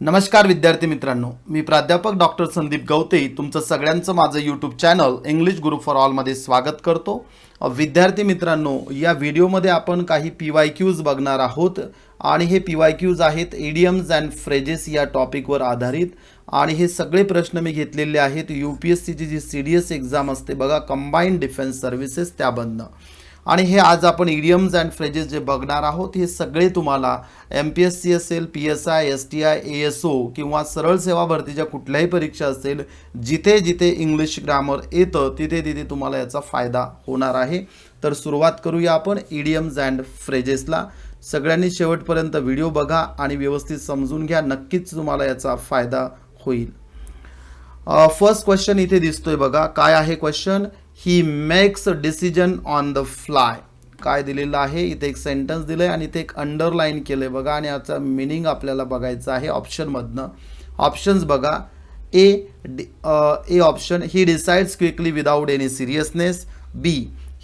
नमस्कार विद्यार्थी मित्रांनो, मी प्राध्यापक डॉक्टर संदीप गवते तुमचं सगळ्यांचं माझं YouTube channel English Guru for ऑलमध्ये स्वागत करतो. विद्यार्थी मित्रांनो, या व्हिडिओमध्ये आपण काही PYQs बघणार आहोत आणि हे PYQs आहेत इडियम्स अँड फ्रेजेस या टॉपिकवर आधारित. आणि हे सगळे प्रश्न मी घेतलेले आहेत UPSCची जी CDS एक्झाम असते बघा, कंबाईंड डिफेन्स सर्व्हिसेस, त्याबद्दल. आणि हे आज आपण इडियम्स अँड फ्रेजेस जे बघणार आहोत हे सगळे तुम्हाला MPSC असेल, PSI, STI, ASO किंवा सरळ सेवा भरतीच्या कुठल्याही परीक्षा असेल, जिथे जिथे इंग्लिश ग्रामर येतं तिथे तिथे तुम्हाला याचा फायदा होणार आहे. तर सुरुवात करूया आपण इडियम्स अँड फ्रेजेसला. सगळ्यांनी शेवटपर्यंत व्हिडिओ बघा आणि व्यवस्थित समजून घ्या, नक्कीच तुम्हाला याचा फायदा होईल. फर्स्ट क्वेश्चन इथे दिसतोय बघा. काय आहे question? He makes decision on the fly. काय दिलेलं आहे इथे? एक सेंटेन्स दिलं आहे आणि इथे एक अंडरलाईन केलं आहे बघा, आणि याचा मिनिंग आपल्याला बघायचं आहे ऑप्शनमधनं. ऑप्शन्स बघा. A option, he decides quickly without any seriousness. B,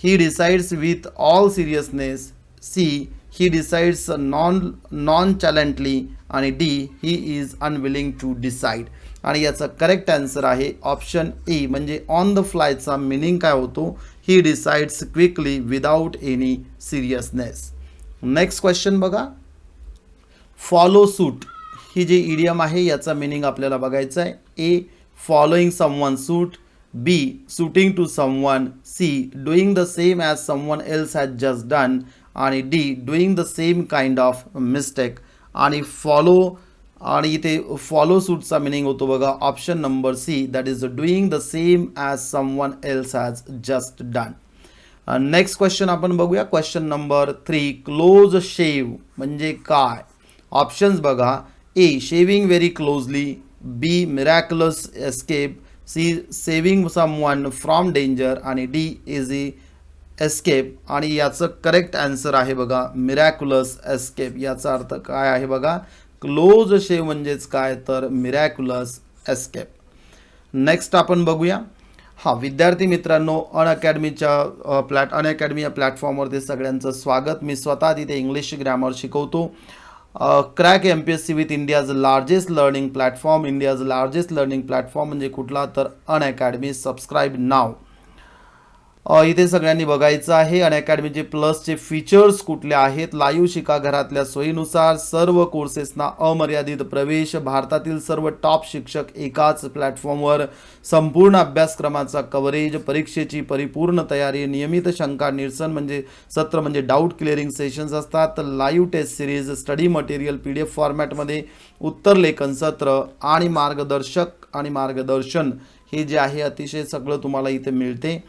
he decides with all seriousness. C, he decides nonchalantly. आणि D, he is unwilling to decide. आणि याचा करेक्ट आन्सर आहे ऑप्शन ए, म्हणजे ऑन द फ्लायचा meaning काय होतो? He decides quickly without any seriousness. Next question बघा. Follow suit ही जी इडियम आहे याचा मिनिंग आपल्याला बघायचा आहे. A, following someone suit. B, shooting to someone. C, doing the same as someone else has just done. आणि D, doing the same kind of mistake. आणि फॉलो, आणि इथे फॉलो सूटचा मिनिंग होतो बघा option number C, that is doing the same as someone else has just done. Next question आपण बघूया. Question number 3, close शेव म्हणजे काय? ऑप्शन्स बघा. A, shaving very closely. B, miraculous escape. C, saving someone from danger. आणि D, easy escape. आणि याचं correct answer आहे बघा मिरॅक्युलस एस्केप. याचा अर्थ काय आहे बघा? क्लोज शेव म्हणजेच काय तर मिरॅक्युलस एस्केप. नेक्स्ट आपण बघूया. विद्यार्थी मित्रांनो, अनअकॅडमी या प्लॅटफॉर्मवरती सगळ्यांचं स्वागत. मी स्वतः तिथे इंग्लिश ग्रामर शिकवतो. Crack MPSC with India's largest learning platform. India's largest learning platform म्हणजे कुठला तर अनअकॅडमी. Subscribe now. इथे सगळ्यांनी बघायचं आहे अनअकॅडमीचे प्लसचे फीचर्स कुठले आहेत. लाईव्ह शिका घरातल्या सोयीनुसार. सर्व कोर्सेसना अमर्यादित प्रवेश. भारतातील सर्व टॉप शिक्षक एकाच प्लॅटफॉर्मवर. संपूर्ण अभ्यासक्रमाचा कव्हरेज. परीक्षेची परिपूर्ण तयारी. नियमित शंका निरसन म्हणजे सत्र म्हणजे डाऊट क्लिअरिंग सेशन्स असतात. Live test series, study material PDF फॉर्मॅटमध्ये, उत्तर लेखन सत्र आणि मार्गदर्शन हे जे आहे अतिशय सगळं तुम्हाला इथे मिळते.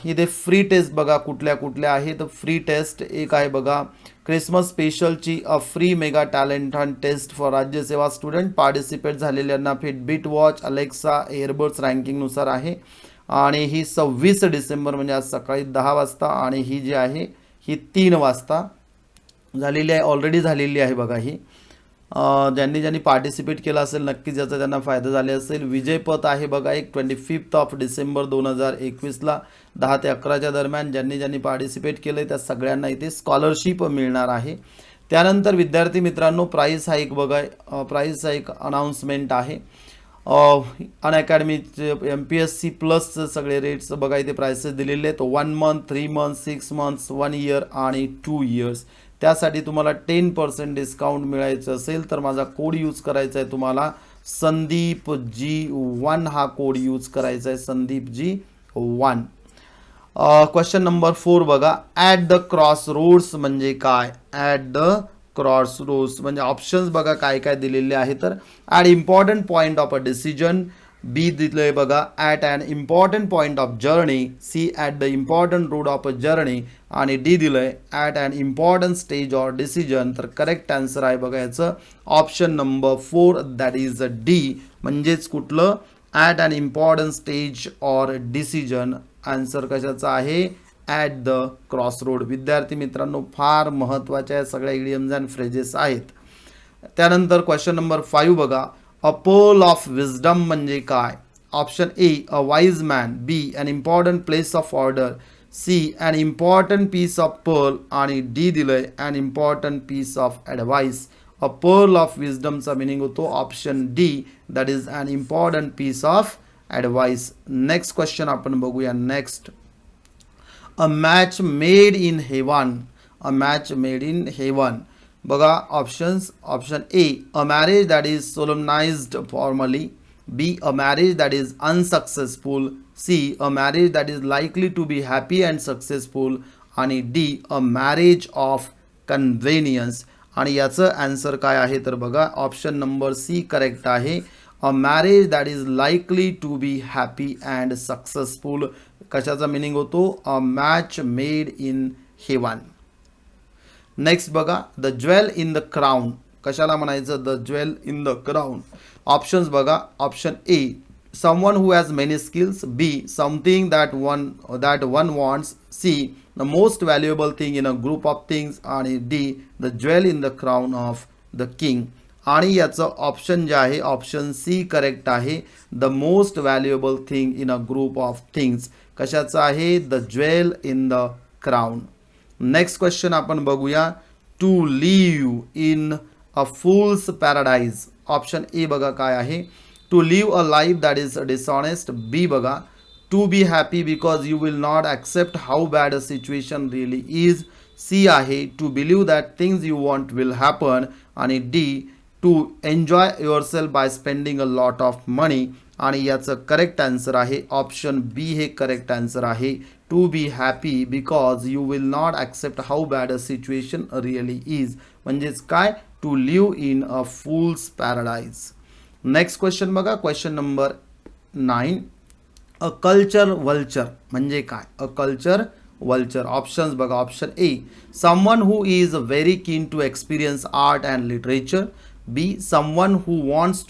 इथे फ्री टेस्ट बघा कुठल्या कुठल्या आहेत. फ्री टेस्ट एक आहे बघा, क्रिसमस स्पेशलची free mega talent hunt test for Rajyaseva student. Participate झालेल्यांना फिटबिट वॉच, अलेक्सा, एअरबड्स रँकिंगनुसार आहे. आणि ही 26 डिसेंबर म्हणजे आज सकाळी 10 वाजता. आणि ही जी आहे ही 3 वाजता झालेली आहे, ऑलरेडी झालेली आहे बघा ही. ज्यांनी पार्टिसिपेट केलं असेल नक्कीच याचा त्यांना फायदा झाले असेल. विजयपथ आहे बघा एक 25 डिसेंबर 2021ला 10 ते 11च्या दरम्यान. ज्यांनी पार्टिसिपेट केलं त्या सगळ्यांना इथे स्कॉलरशिप मिळणार आहे. त्यानंतर विद्यार्थी मित्रांनो, प्राईस हाईक बघा, प्राईस हाईक अनाऊन्समेंट आहे. अनअकॅडमीचे MPSC प्लस सगळे रेट्स बघा इथे प्राइसेस दिलेले आहेत. 1 मंथ, 3 मंथ, 6 मंथ्स, 1 इयर आणि 2 इयर्स. त्यासाठी तुम्हाला 10% डिस्काउंट मिळायचं असेल तर माझा कोड यूज करायचा आहे तुम्हाला, SandeepG1 हा कोड यूज करायचा आहे, SandeepG1. क्वेश्चन नंबर 4 बघा. ॲट द क्रॉस रोड्स म्हणजे काय? ॲट द क्रॉस रोड्स म्हणजे ऑप्शन्स बघा काय काय दिलेले आहे. तर at important point of a decision. B दिलं आहे बघा at an important point of journey. C, at the important road of a journey. आणि डी दिलं आहे at an important stage or decision. तर करेक्ट आन्सर आहे बघा याचं option number 4, that is D, म्हणजेच कुठलं? At an important stage or decision. Answer कशाचा आहे? At the cross road. विद्यार्थी मित्रांनो, फार महत्त्वाच्या सगळ्या इडियम्स अँड फ्रेजेस आहेत. त्यानंतर क्वेश्चन नंबर 5 बघा. अ पर्ल ऑफ विजडम म्हणजे काय? Option A, a wise man. B, an important place of order. C, an important piece of pearl. आणि डी दिलंय an important piece of advice. A pearl of विजडमचा meaning होतो option D, that is an important piece of advice. Next question आपण बघूया. Next, a match made in heaven. A match made in heaven. बघा options. Option A, a marriage that is solemnized formally. B, a marriage that is unsuccessful. C, a marriage that is likely to be happy and successful. आणि D, a marriage of convenience. आणि याचं answer काय आहे तर बघा option number C correct आहे. A marriage that is likely to be happy and successful. कशाचा meaning होतो? A match made in heaven. Next बघा, the jewel in the crown. कशाला म्हणायचं? The jewel in the crown. Options बघा. Option A, someone who has many skills. B, something that one wants. C, the most valuable thing in a group of things. आणि D, the jewel in the crown of the king. आणि याचं option जे आहे option C correct आहे. The most valuable thing in a group of things. कशाचं आहे? The jewel in the crown. Next question आपण बघूया. To live in a fool's paradise. Option A बघा काय आहे? To live a life that is dishonest. B बघा, to be happy because you will not accept how bad a situation really is. C आहे, to believe that things you want will happen. आणि D, to enjoy yourself by spending a lot of money. आणि याचं correct answer आहे option B हे correct answer आहे. To be happy because you will not accept how bad a situation really is. म्हणजेच काय? To live in a fool's paradise. Next question बघा. Question number 9, a culture vulture म्हणजे काय? A culture vulture. Options बघा. Option A, someone who is very keen to experience art and literature. B, someone who wants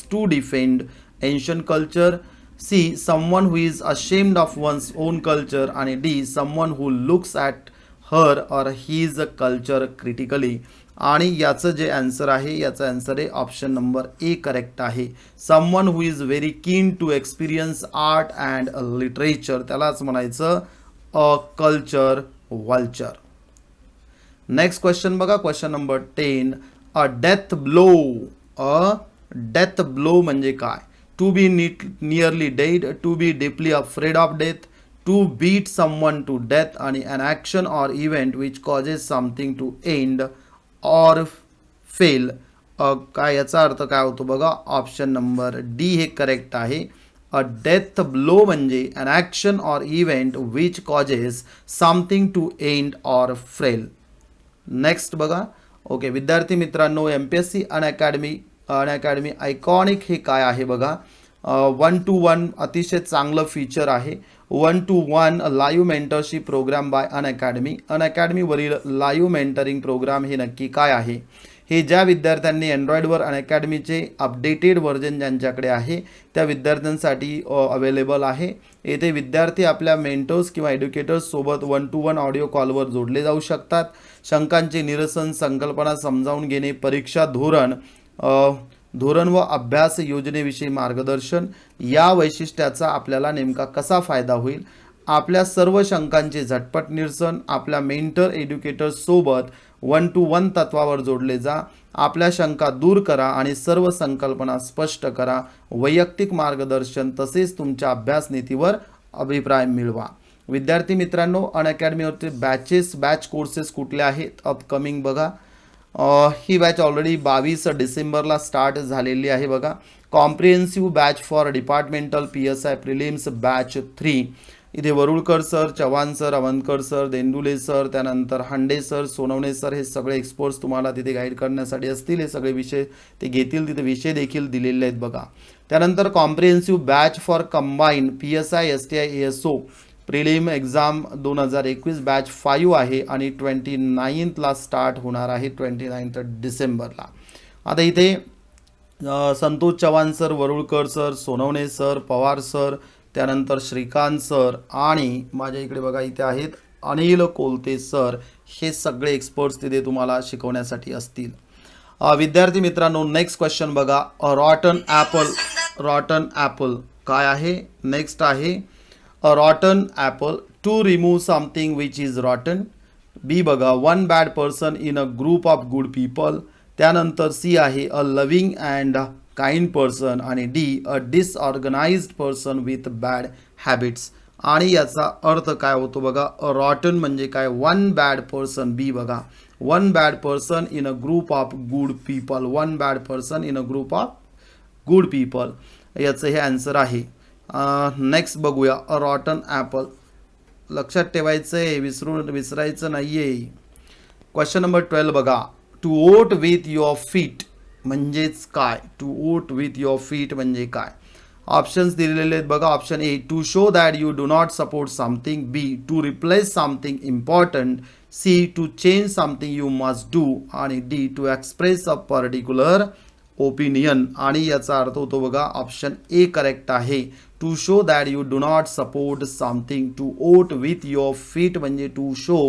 to defend ancient culture. C, someone who is ashamed of one's own culture. आणि D, someone who looks at her or his culture critically. आणि याचं जे answer आहे याचं answer आहे option number A correct आहे. Someone who is very keen to experience art and literature, त्यालाच म्हणायचं a culture vulture. Next question बघा. Question number 10, a death blow. A death blow म्हणजे काय? To be nearly dead. To be deeply afraid of death. To beat someone to death. आणि an action or event which causes something to end or fail. काय याचा अर्थ काय होतो बघा? Option number D हे करेक्ट आहे. अ डेथ ब्लो म्हणजे an action or event which causes something to end or fail. Next बघा. ओके विद्यार्थी मित्रांनो, MPSC अनअकॅडमी आयकॉनिक हे काय आहे बघा? 1-to-1 अतिशय चांगलं फीचर आहे. 1-to-1 live mentorship program by अनअकॅडमीवरील लाईव्ह मेंटरिंग प्रोग्राम हे नक्की काय आहे? हे ज्या विद्यार्थ्यांनी अँड्रॉइडवर अनअकॅडमीचे अपडेटेड व्हर्जन ज्यांच्याकडे आहे त्या विद्यार्थ्यांसाठी अवेलेबल आहे. येथे विद्यार्थी आपल्या मेंटर्स किंवा एड्युकेटर्स सोबत 1-to-1 ऑडिओ कॉलवर जोडले जाऊ शकतात. शंकांचे निरसन, संकल्पना समजावून घेणे, परीक्षा धोरण व अभ्यास योजनेविषयी मार्गदर्शन. या वैशिष्ट्याचा आपल्याला नेमका कसा फायदा होईल? आपल्या सर्व शंकांचे झटपट निरसन. आपल्या मेंटर एड्युकेटर सोबत 1-to-1 तत्वावर जोडले जा. आपल्या शंका दूर करा आणि सर्व संकल्पना स्पष्ट करा. वैयक्तिक मार्गदर्शन तसेच तुमच्या अभ्यास नीतीवर अभिप्राय मिळवा. विद्यार्थी मित्रांनो, अनअकॅडमीवरचे बॅच कोर्सेस कुठले आहेत अपकमिंग बघा? ही बॅच ऑलरेडी 22 डिसेंबरला स्टार्ट झालेली आहे बघा. Comprehensive batch for departmental PSI prelims batch 3. इथे Varulkar sir, Chavan sir, Avantkar sir, Dendule sir, त्यानंतर हांडे सर, सोनवणे सर हे सगळे एक्सपर्ट्स तुम्हाला तिथे गाईड करण्यासाठी असतील. हे सगळे विषय ते घेतील. तिथे विषय देखील दिलेले आहेत बघा. त्यानंतर comprehensive batch for combined PSI STI ASO prelim exam 2021 batch 5 आहे आणि 29ला स्टार्ट होणार आहे, 29 डिसेंबरला. आता इथे Santosh Chavan sir, Varulkar sir, Sonawane sir, Pawar sir, त्यानंतर श्रीकांत सर आणि माझ्या इकडे बघा इथे आहेत अनिल कोलते सर. हे सगळे एक्सपर्ट्स तिथे तुम्हाला शिकवण्यासाठी असतील. विद्यार्थी मित्रांनो, नेक्स्ट क्वेश्चन बघा. रॉटन ॲपल काय आहे? नेक्स्ट आहे a rotten apple. To remove something which is rotten. B बघा one bad person in a group of good people. त्यानंतर सी आहे a loving and kind person आणि D a disorganized person with bad habits. आणि याचा अर्थ काय होतो बघा रॉटन म्हणजे काय वन बॅड पर्सन. बी बघा one bad person in a group of good people. One bad person in a group of good people याचं हे आन्सर आहे. नेक्स्ट बघूया अ रॉटन ॲपल. लक्षात ठेवायचं आहे विसरायचं नाही आहे. क्वेश्चन नंबर 12 बघा to vote with your feet म्हणजेच काय. To vote with your feet म्हणजे काय. ऑप्शन्स दिलेले आहेत बघा. Option A to show that you do not support something. B to replace something important. C to change something you must do आणि D to express a particular opinion. आणि याचा अर्थ होतो बघा ऑप्शन ए करेक्ट आहे. To show that you do not support something. To vote with your feet म्हणजे to show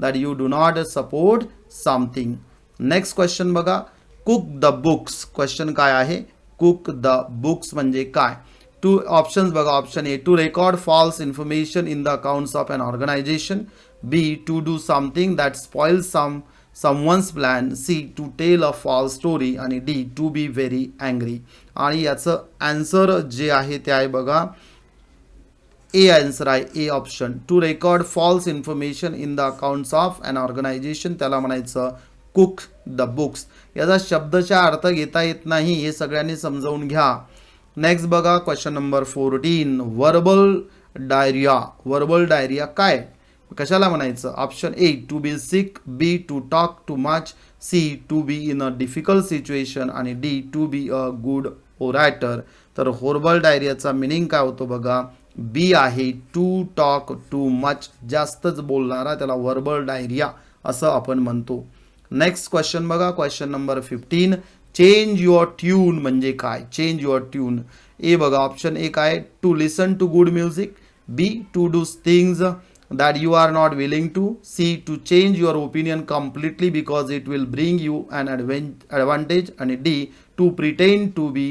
that you do not support something. Next question बघा cook the books. Question काय आहे कुक द बुक्स म्हणजे काय. Two options बघा. Option A to record false information in the accounts of an organisation. B to do something that spoils someone's plan. C to tell a false story आणि D to be very angry. आणि याचं answer जे आहे ते आहे बघा A answer आहे A option. To record false information in the accounts of an organisation त्याला म्हणायचं कुक द बुक्स. याचा शब्दच्या अर्थ घेता येत नाही हे सगळ्यांनी समजावून घ्या. नेक्स्ट बघा question number 14 verbal diarrhoea. Verbal diarrhoea काय कशाला म्हणायचं. Option A to be sick. B to talk too much. C to be in a difficult situation आणि D to be a good orator. तर हॉर्बल डायरियाचा मिनिंग काय होतो बघा बी आहे to talk too much. जास्तच बोलणारा त्याला वर्बल डायरिया असं आपण म्हणतो. नेक्स्ट क्वेश्चन बघा question number 15 change your tune म्हणजे काय. Change your tune. ए बघा ऑप्शन ए काय to listen to good music. B to do things that you are not willing to. C to change your opinion completely because it will bring you an advantage आणि D to pretend to be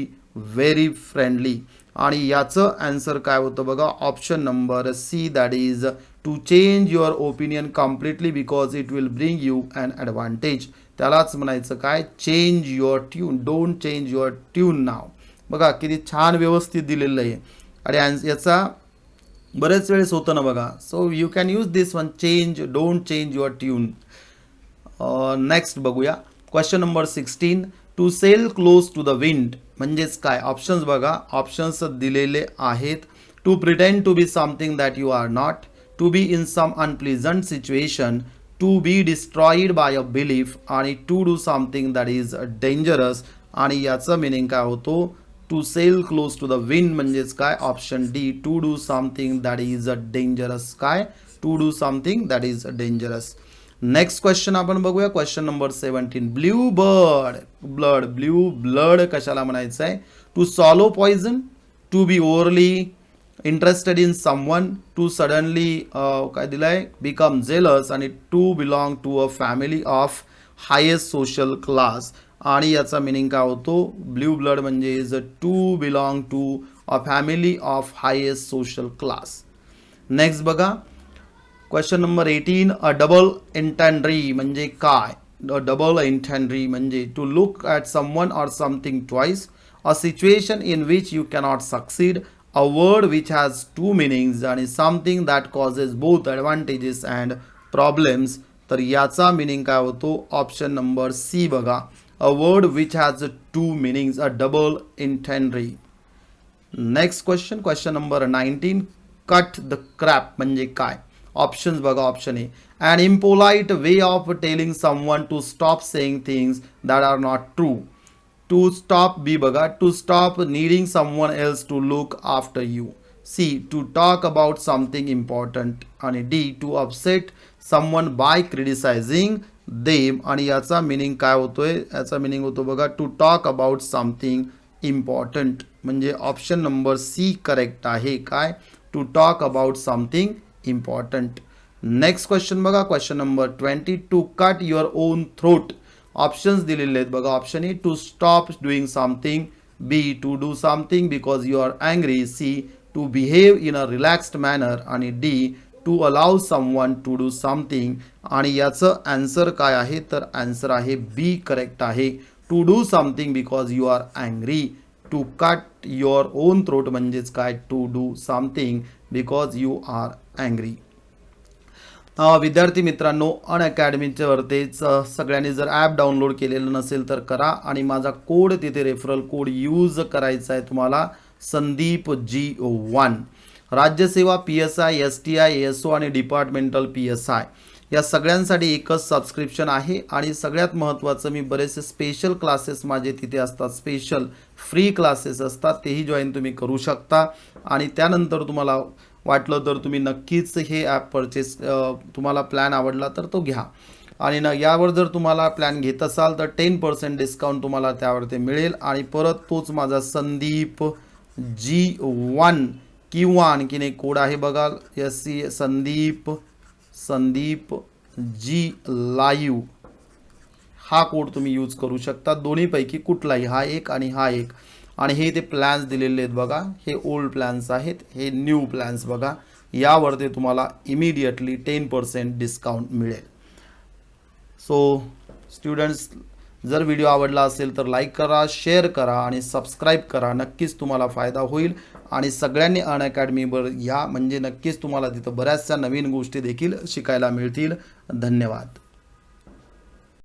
very friendly. आणि याचं answer काय होतं बघा option number C that is to change your opinion completely because it will bring you an advantage. त्यालाच म्हणायचं काय change your tune. Don't change your tune now. बघा किती छान व्यवस्थित दिलेलं आहे आणि याचा बरेच वेळेस होतं ना बघा. So you can use this one change don't change your tune. Next बघूया question number 16 to sail close to the wind म्हणजेच काय. ऑप्शन्स बघा. ऑप्शन्स दिलेले आहेत. To pretend to be something that you are not. To be in some unpleasant situation. To be destroyed by a belief आणि to do something that is dangerous. आणि याचं meaning काय होतो to sail close to the wind म्हणजेच काय option D to do something that is a dangerous. काय to do something that is a dangerous. Next question आपण बघूया question number 17 blue blood. Blue blood कशाला म्हणायचं आहे. To swallow poison. To be overly interested in someone. To suddenly काय दिलंय become jealous आणि to belong to a family of highest social class. आणि याचा मिनिंग काय होतो ब्ल्यू ब्लड म्हणजे is to belong to a family of highest social class. Next बघा question number 18 a double entendre म्हणजे काय. डबल एंटँड्री म्हणजे to look at someone or something twice. A situation in which you cannot succeed. A word which has two meanings आणि something that causes both advantages and problems. तर याचा meaning काय होतो option number C बघा a word which has two meanings, a double entendre. Next question, question number 19 cut the crap म्हणजे काय. Options बघा. Option A an impolite way of telling someone to stop saying things that are not true. To stop. B बघा to stop needing someone else to look after you. C to talk about something important आणि D to upset someone by criticizing them. आणि याचा meaning काय होतोय याचा meaning होतो बघा to talk about something important म्हणजे ऑप्शन नंबर सी करेक्ट आहे. काय to talk about something important. Next question बघा question number 20 to cut your own throat. Options दिलेले आहेत बघा. Option A to stop doing something. B to do something because you are angry. C to behave in a relaxed manner आणि D to allow someone to do something, आणि याचं answer काय आहे तर answer आहे बी करेक्ट आहे. To do something because you are angry. To cut your own throat म्हणजेच काय, to do something because you are angry. विद्यार्थी मित्रांनो, अनअकॅडमीच्या वरतीच सगळ्यांनी जर ॲप डाउनलोड केलेलं नसेल तर करा, आणि माझा कोड तिथे रेफरल कोड यूज करायचा आहे तुम्हाला, Sandeep G1. राज्यसेवा, PSI, STI, ASO आणि डिपार्टमेंटल PSI या सगळ्यांसाठी एकच सबस्क्रिप्शन आहे. आणि सगळ्यात महत्त्वाचं, मी बरेचसे स्पेशल क्लासेस माझे तिथे असतात, स्पेशल फ्री क्लासेस असतात, तेही जॉईन तुम्ही करू शकता. आणि त्यानंतर तुम्हाला वाटलं तर तुम्ही नक्कीच हे ॲप परचेस, तुम्हाला प्लॅन आवडला तर तो घ्या. आणि यावर जर तुम्हाला प्लॅन घेत असाल तर 10% डिस्काउंट तुम्हाला त्यावरती मिळेल. आणि परत तोच माझा संदीप G1 किंवा आणखीन एक कोड आहे बघा, संदीप G लाईव्ह, हा कोड तुम्ही यूज करू शकता. दोन्हीपैकी कुठलाही, हा एक आणि हा एक. आणि हे ते प्लॅन्स दिलेले आहेत बघा, हे ओल्ड प्लॅन्स आहेत, हे न्यू प्लॅन्स बघा, यावरती तुम्हाला इमिडिएटली 10% डिस्काउंट मिळेल. सो स्टुडंट्स, जर व्हिडिओ आवडला असेल तर लाईक करा, शेअर करा आणि सबस्क्राईब करा. नक्कीच तुम्हाला फायदा होईल. आणि सगळ्यांनी अनअकॅडमीवर या, म्हणजे नक्कीच तुम्हाला तिथं बऱ्याचशा नवीन गोष्टी देखील शिकायला मिळतील. धन्यवाद.